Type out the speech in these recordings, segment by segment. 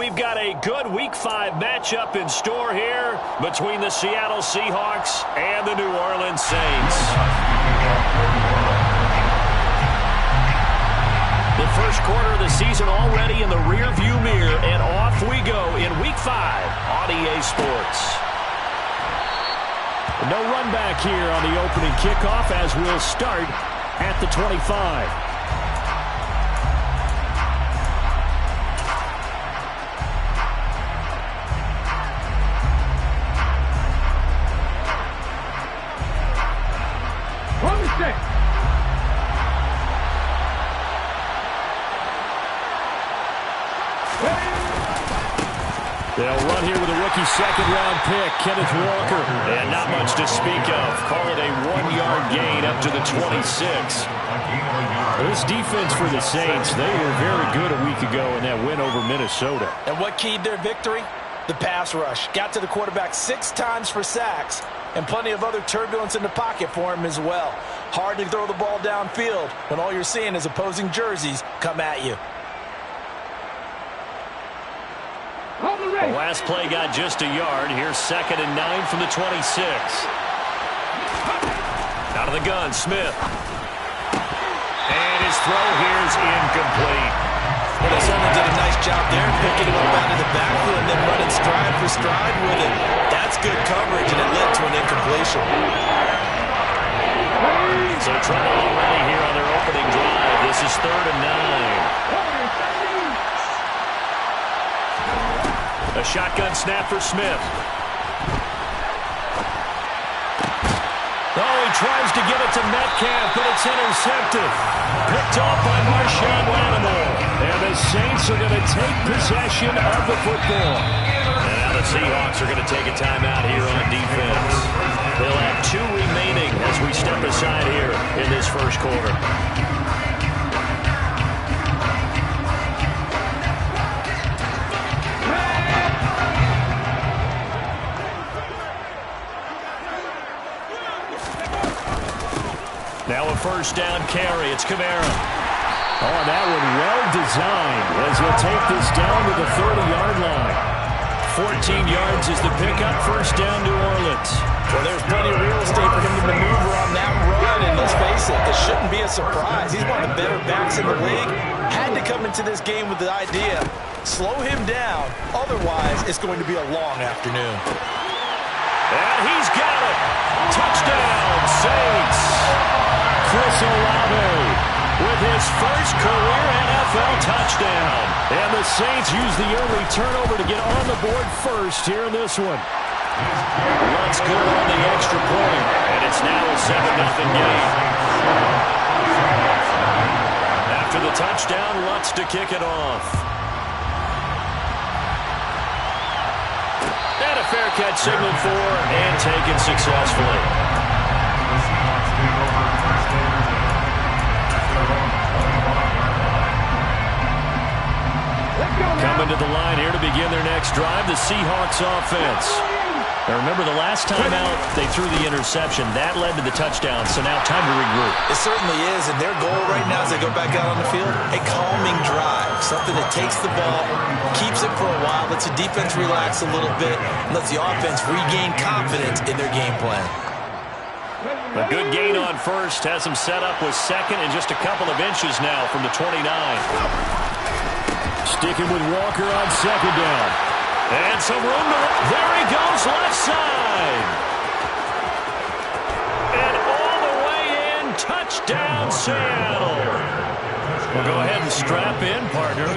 we've got a good Week 5 matchup in store here between the Seattle Seahawks and the New Orleans Saints. The first quarter of the season already in the rearview mirror, and off we go in Week 5 on EA Sports. No run back here on the opening kickoff as we'll start at the 25. They'll run here with a rookie second-round pick, Kenneth Walker. And not much to speak of. Call it a 1-yard gain up to the 26. This defense for the Saints, they were very good a week ago in that win over Minnesota. And what keyed their victory? The pass rush. Got to the quarterback 6 times for sacks, and plenty of other turbulence in the pocket for him as well. Hard to throw the ball downfield when all you're seeing is opposing jerseys come at you. The last play got just a yard. Here's 2nd and 9 from the 26. Out of the gun, Smith. And his throw here is incomplete. Well, they certainly did a nice job there, picking him up out of the backfield and then running stride for stride with it. That's good coverage, and it led to an incompletion. So trouble already here on their opening drive. This is 3rd and 9. A shotgun snap for Smith. Oh, he tries to get it to Metcalf, but it's intercepted. Picked off by Marshawn Lattimore. And the Saints are going to take possession of the football. And now the Seahawks are going to take a timeout here on defense. They'll have 2 remaining as we step aside here in this first quarter. Now a first down carry. It's Kamara. Oh, that one well designed as he'll take this down to the 30-yard line. 14 yards is the pickup. First down, New Orleans. Well, there's plenty of real estate for him to maneuver on that run, and let's face it, this shouldn't be a surprise. He's one of the better backs in the league. Had to come into this game with the idea, slow him down. Otherwise, it's going to be a long afternoon. And he's got it. Touchdown, Saints. Chris Olave with his first career NFL touchdown. And the Saints use the early turnover to get on the board first here in this one. Lutz good on the extra point, and it's now a 7-0 game. After the touchdown, Lutz to kick it off. And a fair catch signaled for and taken successfully. Coming to the line here to begin their next drive, the Seahawks offense. Now remember, the last time out, they threw the interception. That led to the touchdown, so now time to regroup. It certainly is, and their goal right now as they go back out on the field, a calming drive, something that takes the ball, keeps it for a while, lets the defense relax a little bit, and lets the offense regain confidence in their game plan. A good gain on first, has them set up with 2nd and just a couple of inches now from the 29. Sticking with Walker on 2nd down. And some room to... There he goes, left side. And all the way in, touchdown, Seattle. We'll go ahead and strap in, partner.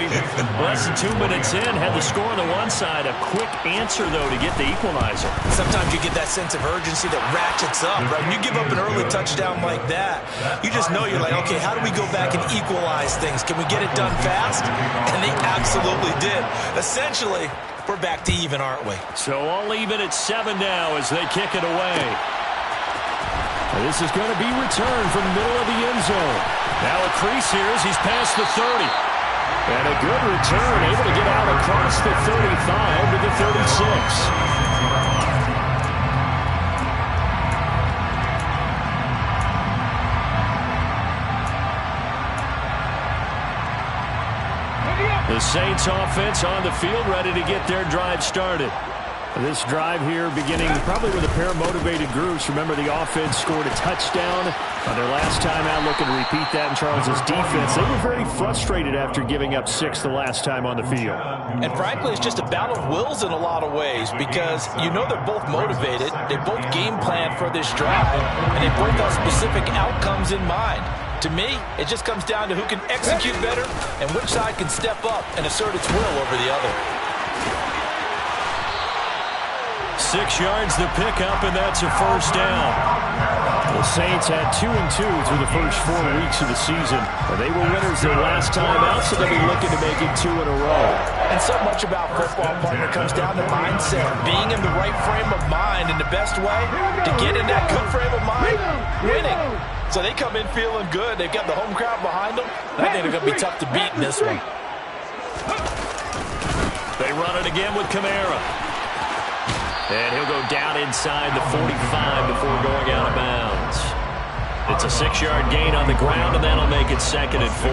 Less than 2 minutes in, had the score on the one side. A quick answer, though, to get the equalizer. Sometimes you get that sense of urgency that ratchets up, right? When you give up an early touchdown like that, you just know you're like, okay, how do we go back and equalize things? Can we get it done fast? And they absolutely did. Essentially, we're back to even, aren't we? So all even at 7 now as they kick it away. This is going to be returned from the middle of the end zone. Now a crease here as he's past the 30. And a good return, able to get out across the 35 to the 36. The The Saints offense on the field, ready to get their drive started. This drive here beginning probably with a pair of motivated groups. Remember, the offense scored a touchdown on their last time out, looking to repeat that in Charles's defense. They were very frustrated after giving up 6 the last time on the field. And frankly, it's just a battle of wills in a lot of ways because you know they're both motivated. They both game plan for this drive, and they both have specific outcomes in mind. To me, it just comes down to who can execute better and which side can step up and assert its will over the other. 6 yards the pickup, and that's a first down. The Saints had 2-2 through the first 4 weeks of the season. They were winners their last time out, so they'll be looking to make it 2 in a row. And so much about football, partner, comes down to mindset. Being in the right frame of mind, and the best way to get in that good frame of mind, winning. So they come in feeling good. They've got the home crowd behind them. I think they're going to be tough to beat in this one. They run it again with Kamara. And he'll go down inside the 45 before going out of bounds. It's a 6-yard gain on the ground, and that'll make it 2nd and 4.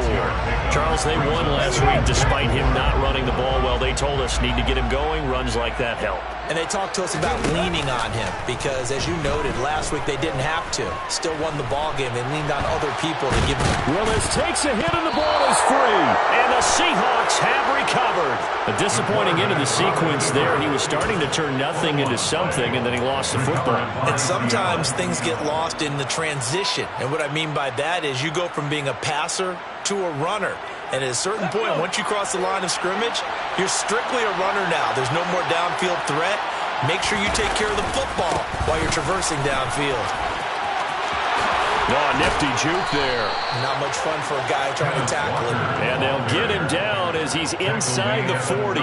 Charles, they won last week despite him not running the ball well. They told us need to get him going. Runs like that help. And they talked to us about leaning on him because, as you noted, last week they didn't have to. Still won the ball game. They leaned on other people to give them. Willis takes a hit, and the ball is free. And the Seahawks have recovered. A disappointing end of the sequence there. He was starting to turn nothing into something, and then he lost the football. And sometimes things get lost in the transition. And what I mean by that is you go from being a passer to a runner. And at a certain point, once you cross the line of scrimmage, you're strictly a runner now. There's no more downfield threat. Make sure you take care of the football while you're traversing downfield. Oh, nifty juke there. Not much fun for a guy trying to tackle him. And they'll get him down as he's inside the 40.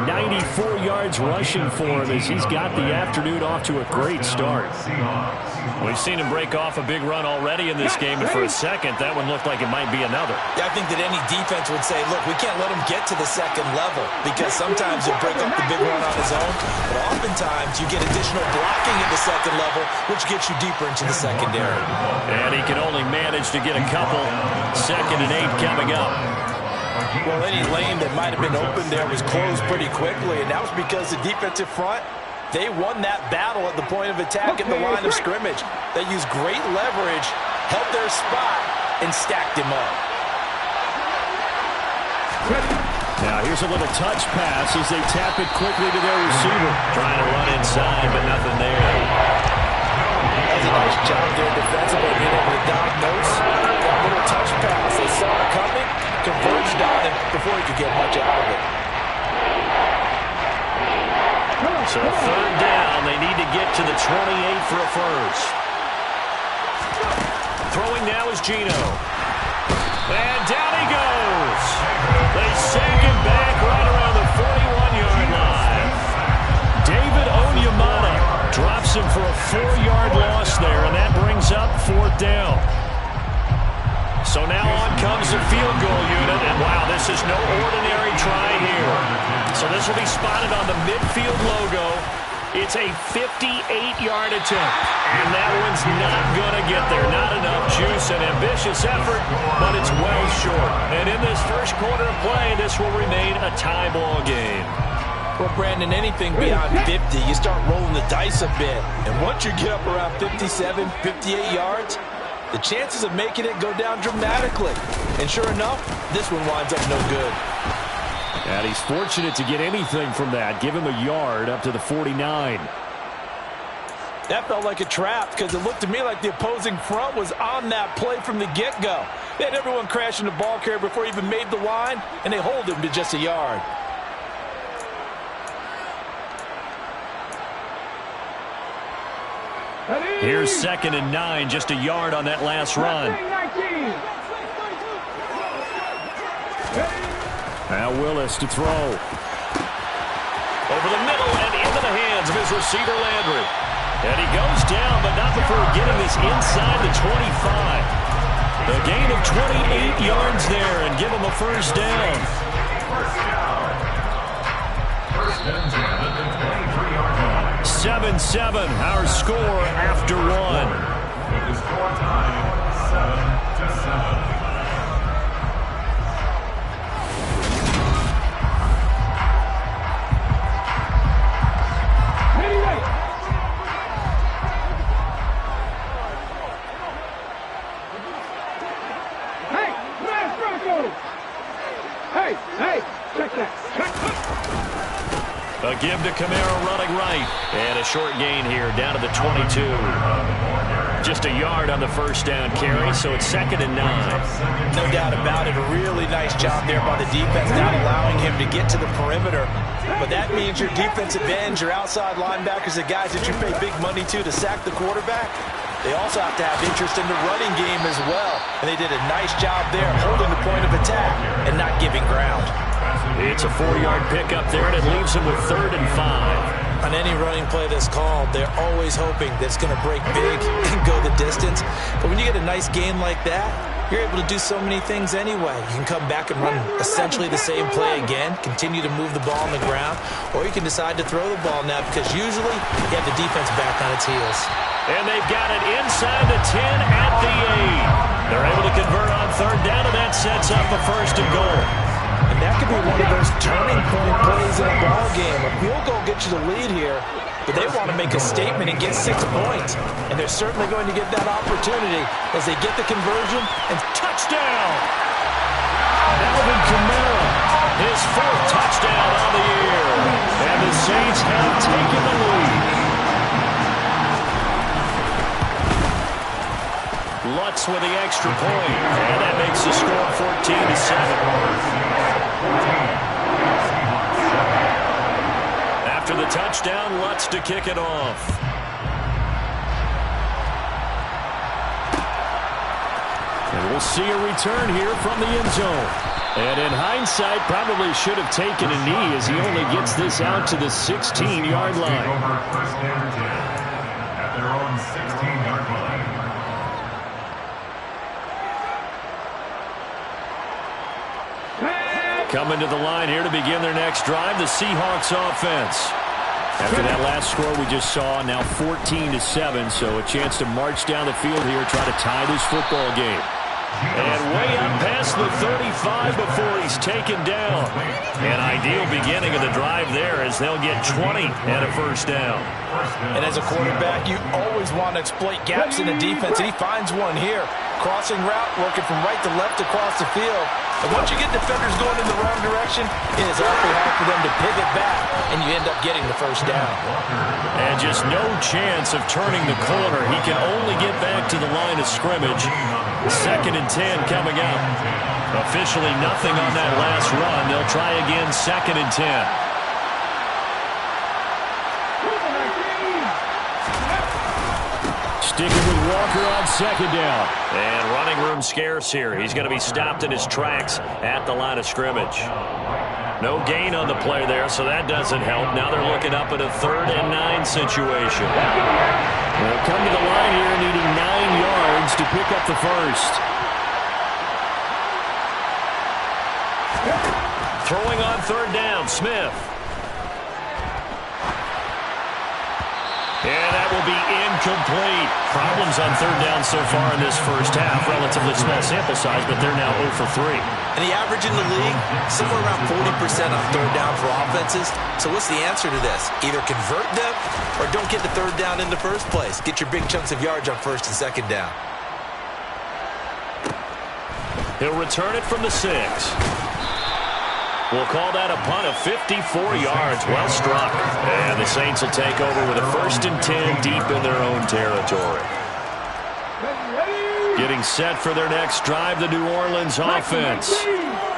94 yards rushing for him as he's got the afternoon off to a great start. We've seen him break off a big run already in this game, and for a second, that one looked like it might be another. Yeah, I think that any defense would say, look, we can't let him get to the second level because sometimes he'll break up the big run on his own, but oftentimes you get additional blocking at the second level, which gets you deeper into the secondary. And he can only manage to get a couple. 2nd and 8 coming up. Well, any lane that might have been open there was closed pretty quickly, and that was because the defensive front, they won that battle at the point of attack at the line of scrimmage. They used great leverage, held their spot, and stacked him up. Now here's a little touch pass as they tap it quickly to their receiver. Trying to run inside, but nothing there. That's a nice job there defensively, being able to diagnose that little touch pass. They saw it coming, converged on him before he could get much out of it. So 3rd down, they need to get to the 28 for a first. Throwing now is Geno. And down he goes. They sack him back right around the 41-yard line. David Onyemata drops him for a 4-yard loss there, and that brings up 4th down. So now on comes the field goal unit, and wow, this is no ordinary try here. So this will be spotted on the midfield logo. It's a 58-yard attempt, and that one's not going to get there. Not enough juice, an ambitious effort, but it's well short. And in this first quarter of play, this will remain a tie ball game. Well, Brandon, anything beyond 50, you start rolling the dice a bit. And once you get up around 57, 58 yards, the chances of making it go down dramatically. And sure enough, this one winds up no good. And he's fortunate to get anything from that. Give him a yard up to the 49. That felt like a trap because it looked to me like the opposing front was on that play from the get-go. They had everyone crashing the ball carrier before he even made the line, and they hold him to just a yard. Here's 2nd and 9, just a yard on that last run. Now Willis to throw. Over the middle and into the hands of his receiver Landry. And he goes down, but not before getting this inside the 25. A gain of 28 yards there and give him a first down. 7-7, our score after 1. A give to Kamara running right. And a short gain here down to the 22. Just a yard on the first down carry, so it's 2nd and 9. No doubt about it. A really nice job there by the defense, not allowing him to get to the perimeter. But that means your defensive ends, your outside linebackers, the guys that you pay big money to sack the quarterback, they also have to have interest in the running game as well. And they did a nice job there holding the point of attack and not giving ground. It's a 4-yard pickup there, and it leaves them with 3rd and 5. On any running play that's called, they're always hoping that it's going to break big and go the distance. But when you get a nice game like that, you're able to do so many things anyway. You can come back and run essentially the same play again, continue to move the ball on the ground, or you can decide to throw the ball now because usually you have the defense back on its heels. And they've got it inside the 10 at the 8. They're able to convert on 3rd down, and that sets up a 1st and goal. And that could be one of those turning point plays in a ball game. A field goal gets you the lead here, but they want to make a statement and get 6 points. And they're certainly going to get that opportunity as they get the conversion and touchdown. Alvin Kamara, his 4th touchdown on the year. And the Saints have taken the lead. Lutz with the extra point. And that makes the score 14-7. After the touchdown, Lutz to kick it off. And we'll see a return here from the end zone. And in hindsight, probably should have taken a knee as he only gets this out to the 16-yard line. At their own 16-yard line. Coming to the line here to begin their next drive, the Seahawks offense. After that last score we just saw, now 14-7, so a chance to march down the field here, try to tie this football game. And way up past the 35 before he's taken down. An ideal beginning of the drive there as they'll get 20 and a 1st down. And as a quarterback, you always want to exploit gaps in the defense, and he finds one here. Crossing route, working from right to left across the field. And once you get defenders going in the wrong direction, it is awfully hard for them to pivot back, and you end up getting the 1st down. And just no chance of turning the corner. He can only get back to the line of scrimmage. 2nd and 10 coming up. Officially nothing on that last run. They'll try again, 2nd and 10. Sticking with Walker on 2nd down. And running room scarce here. He's going to be stopped in his tracks at the line of scrimmage. No gain on the play there, so that doesn't help. Now they're looking up at a 3rd and 9 situation. They'll come to the line here needing 9 yards to pick up the 1st. Throwing on 3rd down, Smith. And that will be incomplete. Problems on 3rd down so far in this first half. Relatively small sample size, but they're now 0 for 3. And the average in the league, somewhere around 40% on 3rd down for offenses. So what's the answer to this? Either convert them or don't get the 3rd down in the first place. Get your big chunks of yards on 1st and 2nd down. He'll return it from the 6. We'll call that a punt of 54 yards. Well struck. And the Saints will take over with a 1st and 10 deep in their own territory. Getting set for their next drive, the New Orleans offense.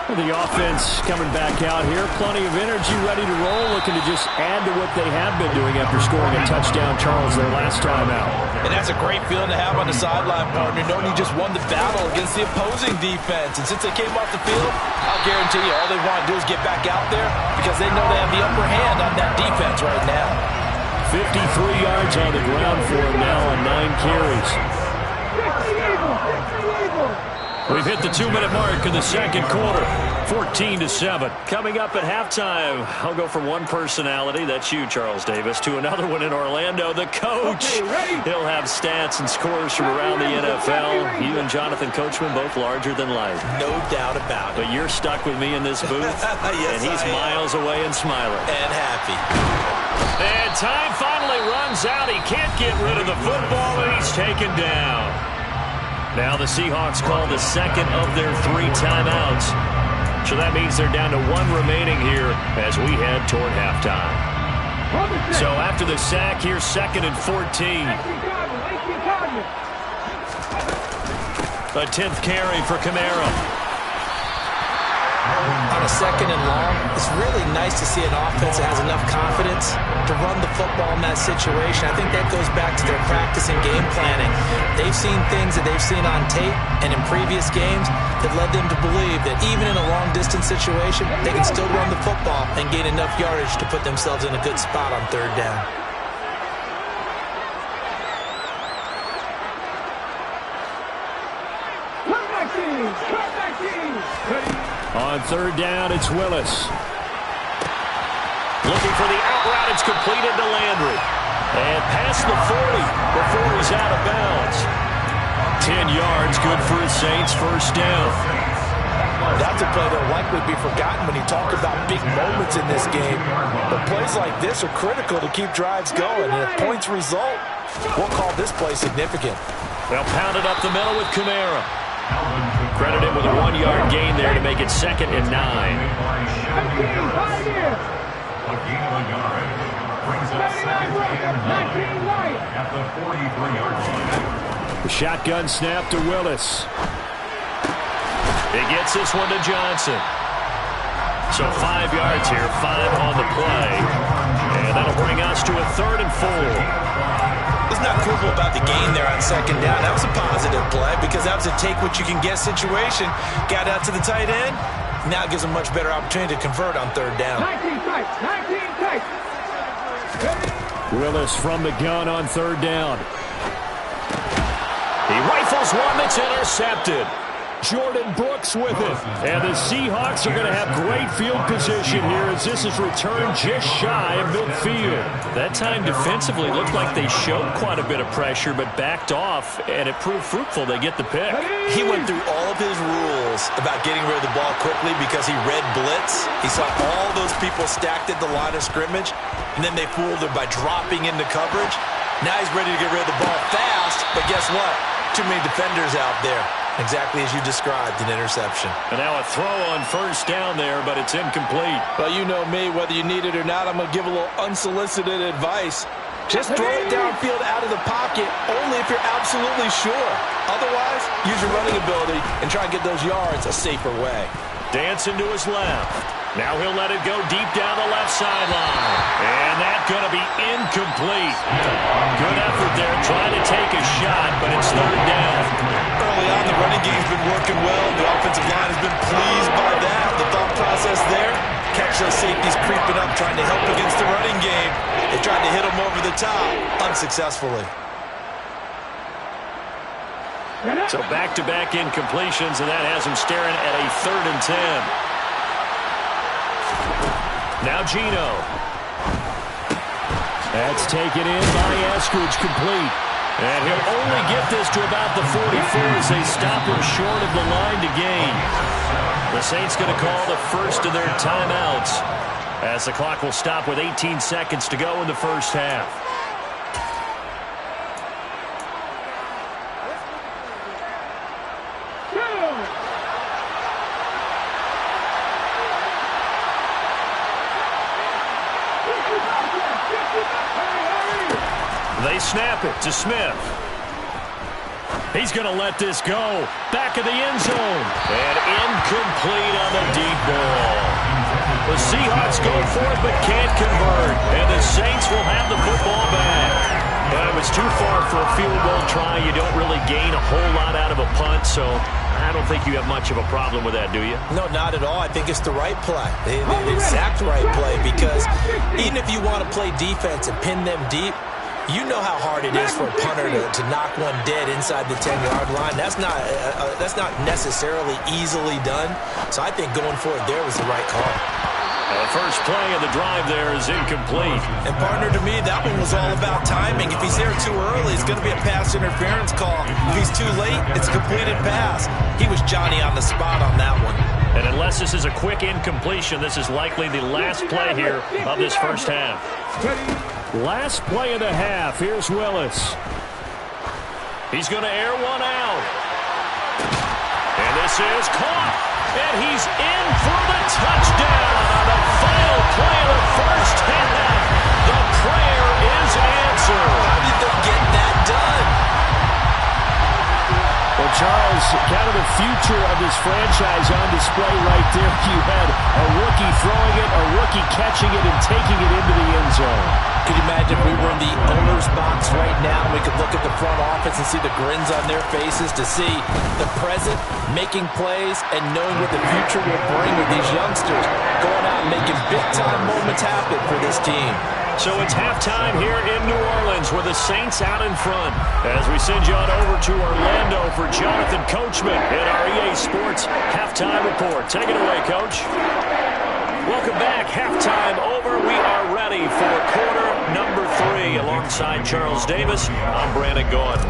The offense coming back out here. Plenty of energy, ready to roll, looking to just add to what they have been doing after scoring a touchdown, Charles, their last time out. And that's a great feeling to have on the sideline, partner, knowing you just won the battle against the opposing defense. And since they came off the field, I'll guarantee you all they want to do is get back out there because they know they have the upper hand on that defense right now. 53 yards on the ground for him now on 9 carries. We've hit the 2-minute mark in the 2nd quarter. 14-7. Coming up at halftime, I'll go from one personality, that's you, Charles Davis, to another one in Orlando, the coach. He'll have stats and scores from around the NFL. You and Jonathan Coachman both larger than life. No doubt about it. But you're stuck with me in this booth, yes, and he's miles away and smiling. And happy. And time finally runs out. He can't get rid of the football, and he's taken down. Now the Seahawks call the 2nd of their 3 timeouts. So that means they're down to 1 remaining here as we head toward halftime. So after the sack, here's 2nd and 14. A 10th carry for Kamara. On a 2nd and long, it's really nice to see an offense that has enough confidence to run the football in that situation. I think that goes back to their practice and game planning. They've seen things that they've seen on tape and in previous games that led them to believe that even in a long-distance situation, they can still run the football and gain enough yardage to put themselves in a good spot on 3rd down. On 3rd down, it's Willis. Looking for the out route. It's completed to Landry. And past the 40 before he's out of bounds. 10 yards, good for his Saints, 1st down. That's a play that will likely be forgotten when you talk about big moments in this game. But plays like this are critical to keep drives going. And if points result, we'll call this play significant. They'll pound it up the middle with Kamara. Credit him with a 1-yard gain there to make it 2nd and 9. A gain of a yard. Brings up 2nd and 9 at the 43-yard line. The shotgun snap to Willis. He gets this one to Johnson. So 5 yards here, 5 on the play. And that'll bring us to a 3rd and 4. It's not quibble about the gain there on 2nd down. That was a positive play because that was a take-what-you-can-get situation. Got out to the tight end. Now it gives them much better opportunity to convert on 3rd down. 19 tight. Willis from the gun on 3rd down. He rifles one that's intercepted. Jordan Brooks with it. And the Seahawks are going to have great field position here as this is returned just shy of midfield. That time defensively looked like they showed quite a bit of pressure but backed off, and it proved fruitful. They get the pick. He went through all of his rules about getting rid of the ball quickly because he read blitz. He saw all those people stacked at the line of scrimmage, and then they fooled him by dropping into coverage. Now he's ready to get rid of the ball fast, but guess what? Too many defenders out there. Exactly as you described, an interception. And now a throw on 1st down there, but it's incomplete. Well, you know me, whether you need it or not, I'm going to give a little unsolicited advice. Just throw it downfield out of the pocket, only if you're absolutely sure. Otherwise, use your running ability and try and get those yards a safer way. Dancing to his left. Now he'll let it go deep down the left sideline. And that's going to be incomplete. Good effort there trying to take a shot, but it's 3rd down. Early on, the running game's been working well. The offensive line has been pleased by that. The thought process there, catch those safeties creeping up, trying to help against the running game. They tried to hit them over the top, unsuccessfully. So back-to-back incompletions, and that has him staring at a 3rd and 10. Now Geno. That's taken in by Eskridge, complete. And he'll only get this to about the 44 as they stop him short of the line to gain. The Saints going to call the first of their timeouts as the clock will stop with 18 seconds to go in the 1st half. They snap it to Smith. He's going to let this go. Back of the end zone. And incomplete on the deep ball. The Seahawks go for it but can't convert. And the Saints will have the football back. But it was too far for a field goal try. You don't really gain a whole lot out of a punt, so I don't think you have much of a problem with that, do you? No, not at all. I think it's the right play. The exact right play, because even if you want to play defense and pin them deep, you know how hard it is for a punter to knock one dead inside the 10-yard line. That's not necessarily easily done. So I think going for it there was the right call. The first play of the drive there is incomplete. And partner, to me, that one was all about timing. If he's there too early, it's going to be a pass interference call. If he's too late, it's a completed pass. He was Johnny on the spot on that one. And unless this is a quick incompletion, this is likely the last play here of this first half. Last play of the half. Here's Willis. He's going to air one out. And this is caught. And he's in for the touchdown on the final play of the first half. The prayer is answered. How did they get that done? Well, Charles, kind of the future of this franchise on display right there. You had a rookie throwing it, a rookie catching it, and taking it into the end zone. Could you imagine if we were in the owner's box right now and we could look at the front office and see the grins on their faces, to see the present making plays and knowing what the future will bring with these youngsters going out and making big-time moments happen for this team. So it's halftime here in New Orleans with the Saints out in front. As we send you on over to Orlando for Jonathan Coachman in our EA Sports Halftime Report. Take it away, Coach. Welcome back. Halftime over. We are ready for quarter number 3. Alongside Charles Davis, I'm Brandon Gaudin.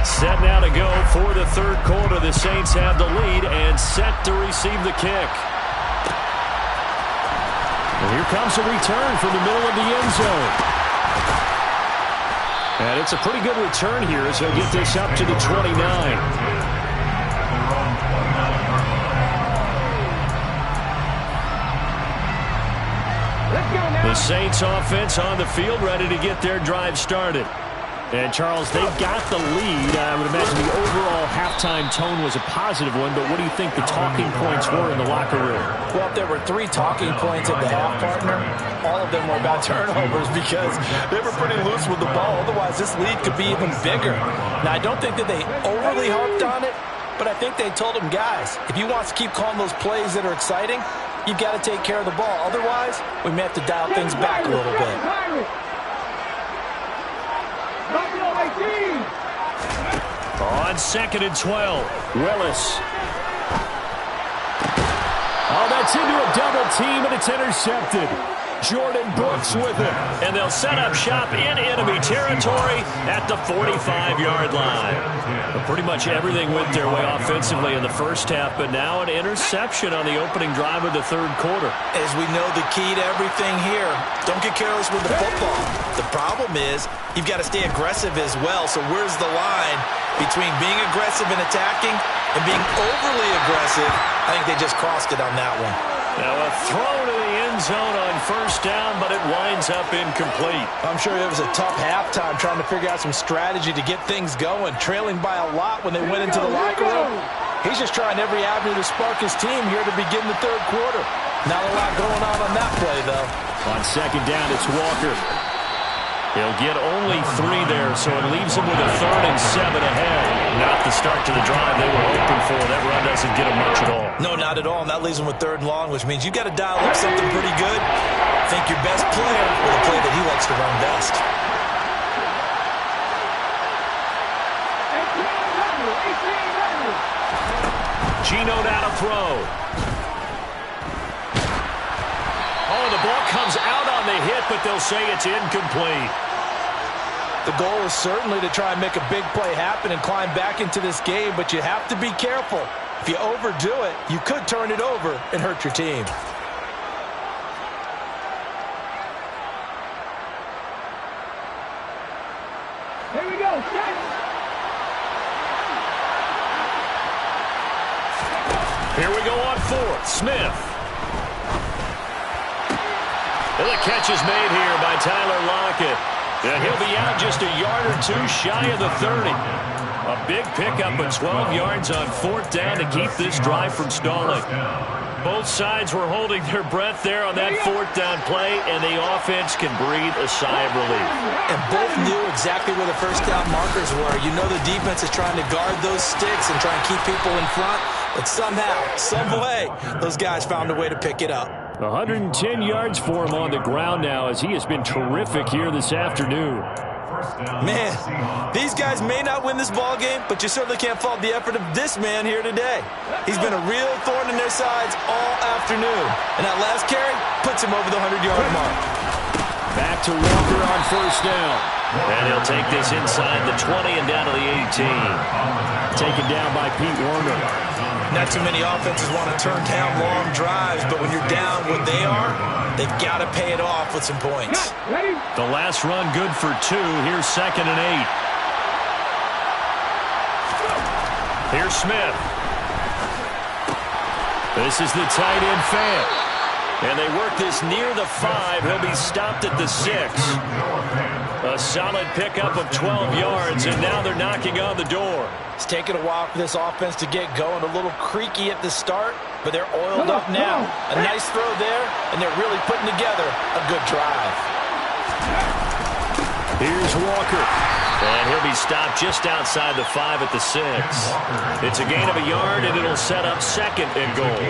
Set now to go for the third quarter. The Saints have the lead and set to receive the kick. And here comes a return from the middle of the end zone. And it's a pretty good return here as they'll get this up to the 29. The Saints offense on the field ready to get their drive started. And, Charles, they've got the lead. I would imagine the overall halftime tone was a positive one, but what do you think the talking points were in the locker room? Well, if there were 3 talking points at the half, partner, all of them were about turnovers because they were pretty loose with the ball. Otherwise, this lead could be even bigger. Now, I don't think that they overly harped on it, but I think they told them, guys, if you want to keep calling those plays that are exciting, you've got to take care of the ball. Otherwise, we may have to dial things back a little bit. On 2nd and 12, Willis. Oh, that's into a double team, and it's intercepted. Jordan Brooks with it. And they'll set up shop in enemy territory at the 45-yard line. But pretty much everything went their way offensively in the first half, but now an interception on the opening drive of the third quarter. As we know, the key to everything here, don't get careless with the football. The problem is you've got to stay aggressive as well. So where's the line between being aggressive and attacking and being overly aggressive? I think they just crossed it on that one. Now a throw to the end zone on first down, but it winds up incomplete. I'm sure it was a tough halftime trying to figure out some strategy to get things going, trailing by a lot when they went into the locker room. He's just trying every avenue to spark his team here to begin the third quarter. Not a lot going on that play, though. On second down, it's Walker. He'll get only 3 there, so it leaves him with a 3rd and 7 ahead. Not the start to the drive they were hoping for. That run doesn't get him much at all. No, not at all. And that leaves him with 3rd and long, which means you've got to dial up something pretty good. Think your best player with a play that he likes to run best. Gino down to throw. Oh, the ball comes out on the hit, but they'll say it's incomplete. The goal is certainly to try and make a big play happen and climb back into this game, but you have to be careful. If you overdo it, you could turn it over and hurt your team. Here we go. Here we go on 4th. Smith. And the catch is made here by Tyler Lockett. And he'll be out just a yard or 2 shy of the 30. A big pickup of 12 yards on 4th down to keep this drive from stalling. Both sides were holding their breath there on that 4th down play, and the offense can breathe a sigh of relief. And both knew exactly where the first down markers were. You know the defense is trying to guard those sticks and try and keep people in front, but somehow, some way, those guys found a way to pick it up. 110 yards for him on the ground now as he has been terrific here this afternoon. Man, these guys may not win this ball game, but you certainly can't fault the effort of this man here today. He's been a real thorn in their sides all afternoon. And that last carry puts him over the 100-yard mark. Back to Walker on first down. And he'll take this inside the 20 and down to the 18. Taken down by Pete Werner. Not too many offenses want to turn down long drives, but when you're down what they are, they've got to pay it off with some points. The last run good for 2. Here's 2nd and 8. Here's Smith. This is the tight end fan. And they work this near the 5. He'll be stopped at the 6. A solid pickup of 12 yards, and now they're knocking on the door. It's taken a while for this offense to get going. A little creaky at the start, but they're oiled up now. A nice throw there, and they're really putting together a good drive. Here's Walker. And he'll be stopped just outside the 5 at the 6. It's a gain of a yard, and it'll set up 2nd and goal.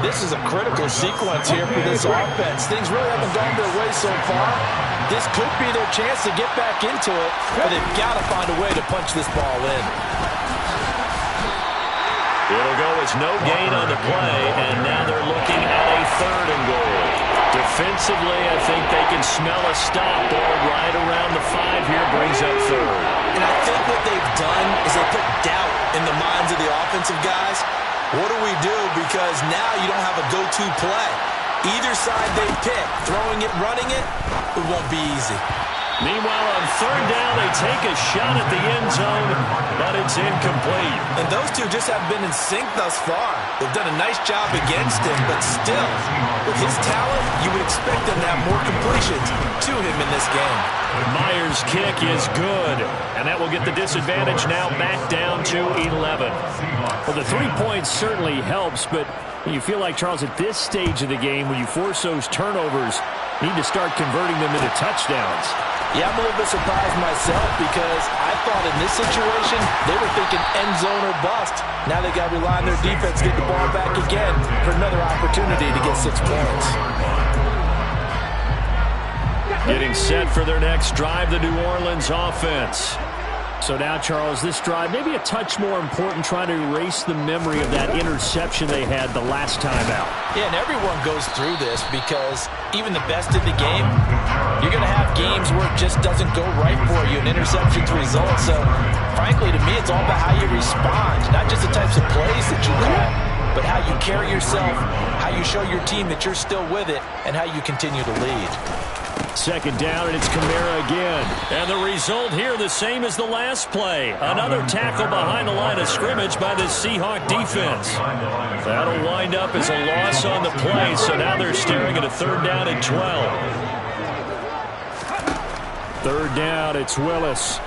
This is a critical sequence here for this offense. Things really haven't gone their way so far. This could be their chance to get back into it, but they've got to find a way to punch this ball in. It'll go as no gain on the play, and now they're looking at a 3rd and goal. Defensively, I think they can smell a stop or right around the 5 here brings up 3rd. And I think what they've done is they put doubt in the minds of the offensive guys. What do we do? Because now you don't have a go-to play. Either side they pick, throwing it, running it, it won't be easy. Meanwhile, on 3rd down, they take a shot at the end zone, but it's incomplete. And those two just haven't been in sync thus far. They've done a nice job against him, but still, with his talent, you would expect them to have more completions to him in this game. Myers' kick is good, and that will get the disadvantage now back down to 11. Well, the 3 points certainly helps, but you feel like, Charles, at this stage of the game, when you force those turnovers, need to start converting them into touchdowns. Yeah, I'm a little bit surprised myself because I thought in this situation they were thinking end zone or bust. Now they got to rely on their defense, get the ball back again for another opportunity to get 6 points. Getting set for their next drive, the New Orleans offense. So now, Charles, this drive maybe a touch more important, trying to erase the memory of that interception they had the last time out. Yeah, and everyone goes through this because even the best in the game, you're going to have games where it just doesn't go right for you, and interceptions result. So, frankly, to me, it's all about how you respond, not just the types of plays that you call, but how you carry yourself, how you show your team that you're still with it, and how you continue to lead. 2nd down, and it's Kamara again. And the result here the same as the last play. Another tackle behind the line of scrimmage by the Seahawk defense. That'll wind up as a loss on the play, so now they're staring at a 3rd down and 12. 3rd down, it's Willis.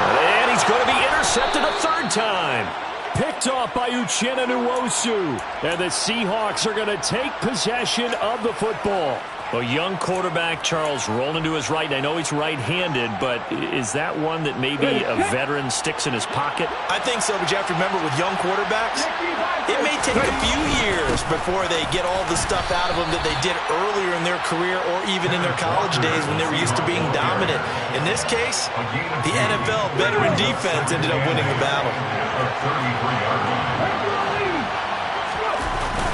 And he's going to be intercepted a 3rd time. Picked off by Uchenna Nwosu. And the Seahawks are going to take possession of the football. A young quarterback, Charles, rolling to his right. I know he's right-handed, but is that one that maybe a veteran sticks in his pocket? I think so, but you have to remember with young quarterbacks, it may take a few years before they get all the stuff out of them that they did earlier in their career or even in their college days when they were used to being dominant. In this case, the NFL veteran defense ended up winning the battle.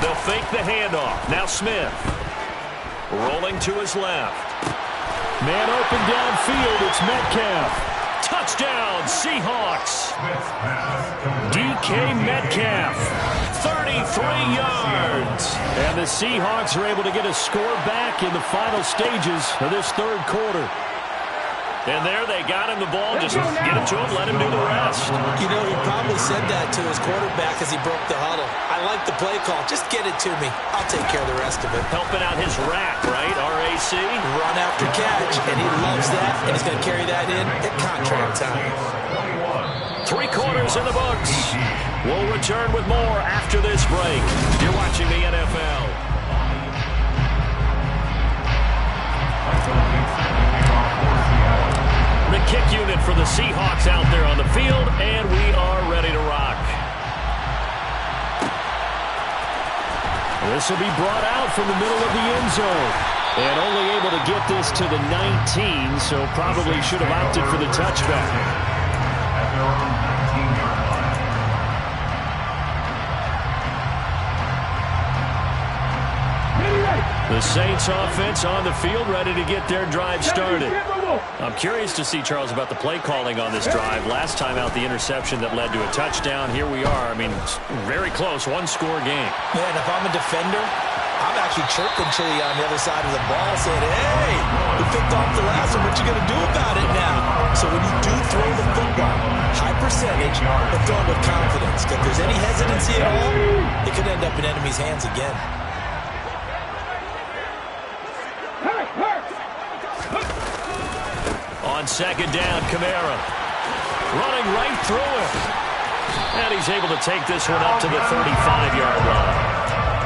They'll fake the handoff. Now Smith. Rolling to his left. Man open downfield. It's Metcalf. Touchdown, Seahawks. DK Metcalf. 33 yards. And the Seahawks are able to get a score back in the final stages of this 3rd quarter. And there they got him the ball. Just get it to him, let him do the rest. You know, he probably said that to his quarterback as he broke the huddle. I like the play call. Just get it to me. I'll take care of the rest of it. Helping out his rack, right? RAC. Run after catch, and he loves that, and he's going to carry that in at contract time. 3 quarters in the books. We'll return with more after this break. You're watching the NFL. The kick unit for the Seahawks out there on the field, and we are ready to rock. This will be brought out from the middle of the end zone. And only able to get this to the 19, so probably should have opted for the touchback. The Saints offense on the field, ready to get their drive started. I'm curious to see, Charles, about the play calling on this drive. Last time out, the interception that led to a touchdown. Here we are. I mean, very close, 1-score game. Man, if I'm a defender, I'm actually chirping Chili on the other side of the ball saying, hey, we picked off the last one. What you going to do about it now? So when you do throw the football, high percentage, but throw it with confidence. If there's any hesitancy at all, it could end up in enemy's hands again. On second down, Kamara running right through it. And he's able to take this one up to the 35-yard line.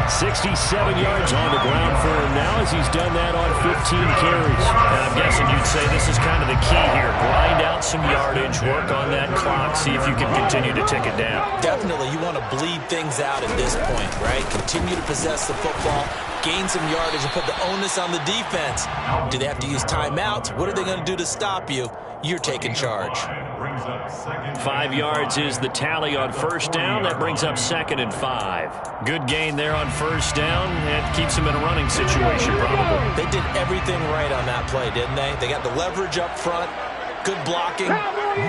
67 yards on the ground for him now as he's done that on 15 carries. And I'm guessing you'd say this is kind of the key here. Grind out some yardage, work on that clock, see if you can continue to tick it down. Definitely, you want to bleed things out at this point, right? Continue to possess the football, gain some yardage, and put the onus on the defense. Do they have to use timeouts? What are they going to do to stop you? You're taking charge. 5 yards is the tally on first down. That brings up 2nd and 5. Good gain there on first down. It keeps them in a running situation, probably. They did everything right on that play, didn't they? They got the leverage up front, good blocking,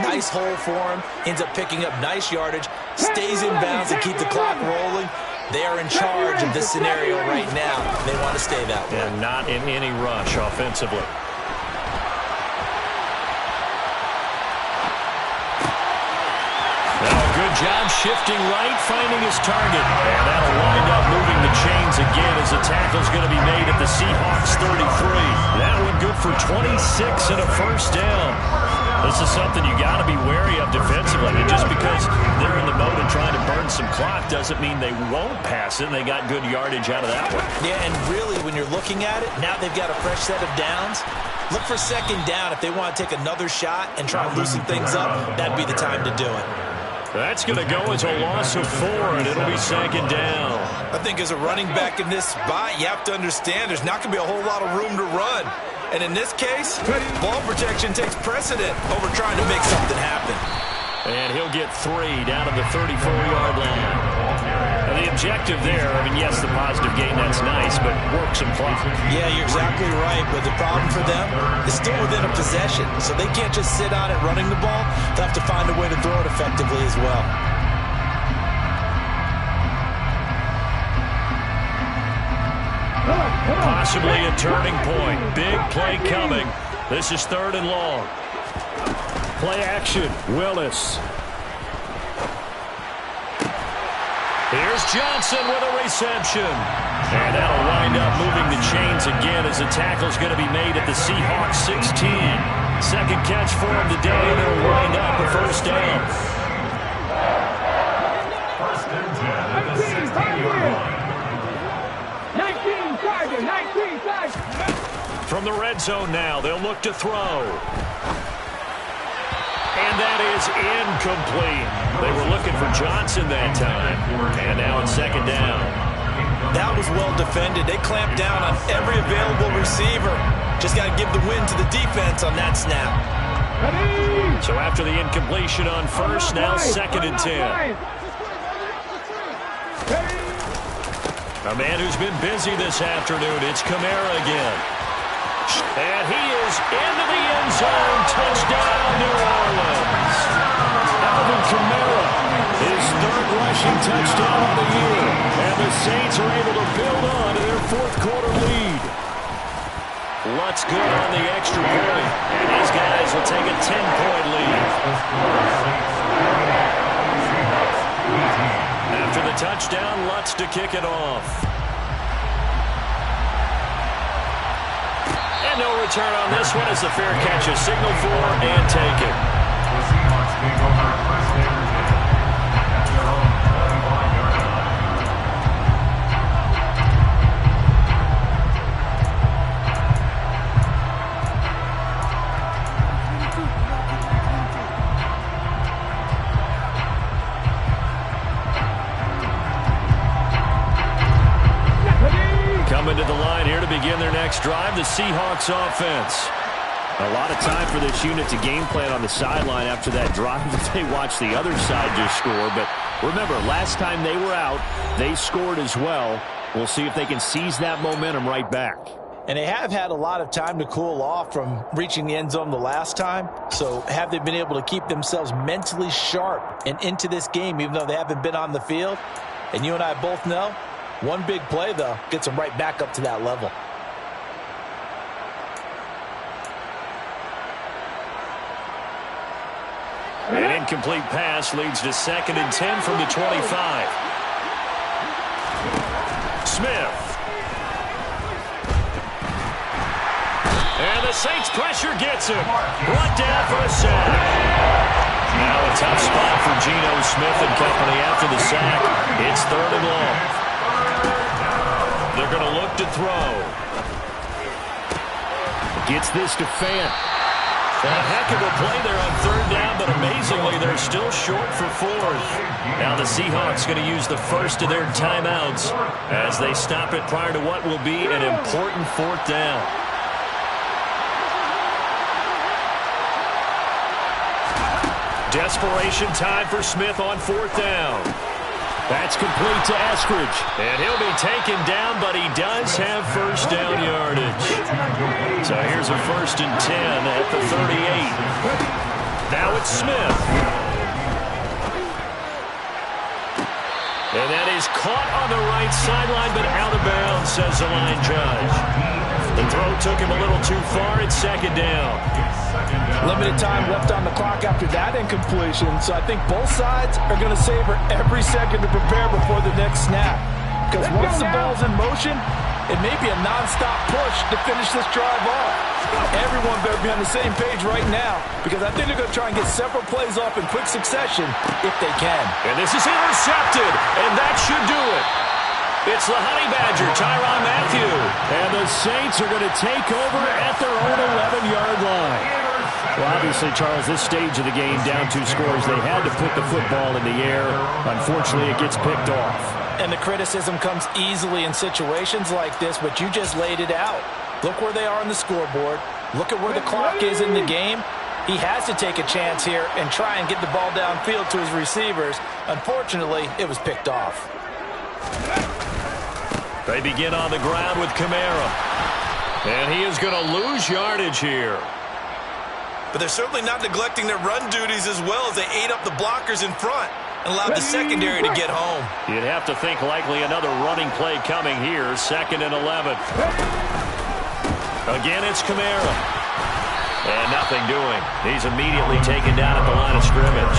nice hole for him, ends up picking up nice yardage, stays in bounds to keep the clock rolling. They are in charge of this scenario right now. They want to stay that way. And not in any rush offensively. Good job shifting right, finding his target. And that'll wind up moving the chains again as the tackle's going to be made at the Seahawks 33. That one good for 26 and a first down. This is something you got to be wary of defensively. And just because they're in the mode of trying to burn some clock doesn't mean they won't pass it. And they got good yardage out of that one. Yeah, and really, when you're looking at it, now they've got a fresh set of downs. Look for second down if they want to take another shot and try and loosen things up. That'd be the time to do it. That's going to go as a loss of 4, and it'll be 2nd down. I think as a running back in this spot, you have to understand there's not going to be a whole lot of room to run. And in this case, ball protection takes precedent over trying to make something happen. And he'll get 3 down to the 34-yard line. Now the objective there, I mean, yes, the positive gain, that's nice, but work some clock. Yeah, you're exactly right, but the problem for them is still within a possession, so they can't just sit on it running the ball. They'll have to find a way to throw it effectively as well. Possibly a turning point. Big play coming. This is 3rd and long. Play action. Willis. Here's Johnson with a reception. And that'll wind up moving the chains again as the tackle's going to be made at the Seahawks 16. Second catch for him today, and it'll wind up a first down. First and 10 at the 16-yard line. 19 Tiger, 19 Tiger. From the red zone now, they'll look to throw. And that is incomplete. They were looking for Johnson that time. And now it's 2nd down. That was well defended. They clamped down on every available receiver. Just got to give the win to the defense on that snap. So after the incompletion on first, now 2nd and 10. A man who's been busy this afternoon, it's Kamara again. And he is into the end zone. Touchdown, New Orleans. Alvin Kamara, his 3rd rushing touchdown of the year. And the Saints are able to build on to their 4th quarter lead. Lutz good on the extra point. And these guys will take a 10-point lead. After the touchdown, Lutz to kick it off. And no return on this one as the fair catch is signaled for and taken. The Seahawks take over first and 10 at their own 45-yard line. Coming to the line here to begin their next drive, the Seahawks offense. A lot of time for this unit to game plan on the sideline after that drive that they watched the other side just score. But remember, last time they were out, they scored as well. We'll see if they can seize that momentum right back. And they have had a lot of time to cool off from reaching the end zone the last time. So have they been able to keep themselves mentally sharp and into this game even though they haven't been on the field? And you and I both know One big play, though, gets them right back up to that level. An incomplete pass leads to 2nd and 10 from the 25. Smith. And the Saints pressure gets him. Brought down for a sack. Now a tough spot for Geno Smith and company after the sack. It's 3rd and long. They're going to look to throw. Gets this to Fant. A heck of a play there on 3rd down, but amazingly, they're still short for 4th. Now the Seahawks going to use the first of their timeouts as they stop it prior to what will be an important 4th down. Desperation time for Smith on 4th down. That's complete to Eskridge. And he'll be taken down, but he does have first down yardage. So here's a 1st and 10 at the 38. Now it's Smith. And that is caught on the right sideline, but out of bounds, says the line judge. The throw took him a little too far. It's 2nd down. Limited time left on the clock after that incompletion, so I think both sides are going to savor every second to prepare before the next snap. Because once the ball's in motion, it may be a non-stop push to finish this drive off. Everyone better be on the same page right now, because I think they're going to try and get several plays off in quick succession if they can. And this is intercepted, and that should do it. It's the Honey Badger, Tyrann Mathieu. And the Saints are going to take over at their own 11-yard line. Well, obviously, Charles, this stage of the game, down 2 scores, they had to put the football in the air. Unfortunately, it gets picked off. And the criticism comes easily in situations like this, but you just laid it out. Look where they are on the scoreboard. Look at where the clock is in the game. He has to take a chance here and try and get the ball downfield to his receivers. Unfortunately, it was picked off. They begin on the ground with Kamara. And he is going to lose yardage here. But they're certainly not neglecting their run duties as well as they ate up the blockers in front and allowed the secondary to get home. You'd have to think likely another running play coming here. 2nd and 11. Again, it's Kamara. And nothing doing. He's immediately taken down at the line of scrimmage.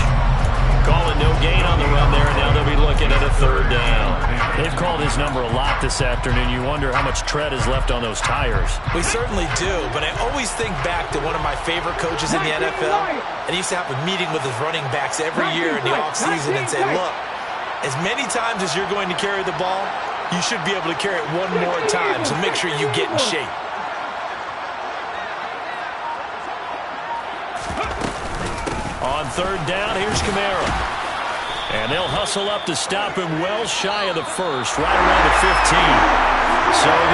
Calling no gain on the run there, and now they'll be looking at a 3rd down. They've called his number a lot this afternoon. You wonder how much tread is left on those tires. We certainly do, but I always think back to one of my favorite coaches in the NFL, and he used to have a meeting with his running backs every year in the offseason and say, look, as many times as you're going to carry the ball, you should be able to carry it one more time, so make sure you get in shape. On 3rd down, here's Kamara. And they'll hustle up to stop him well shy of the 1st, right around the 15. So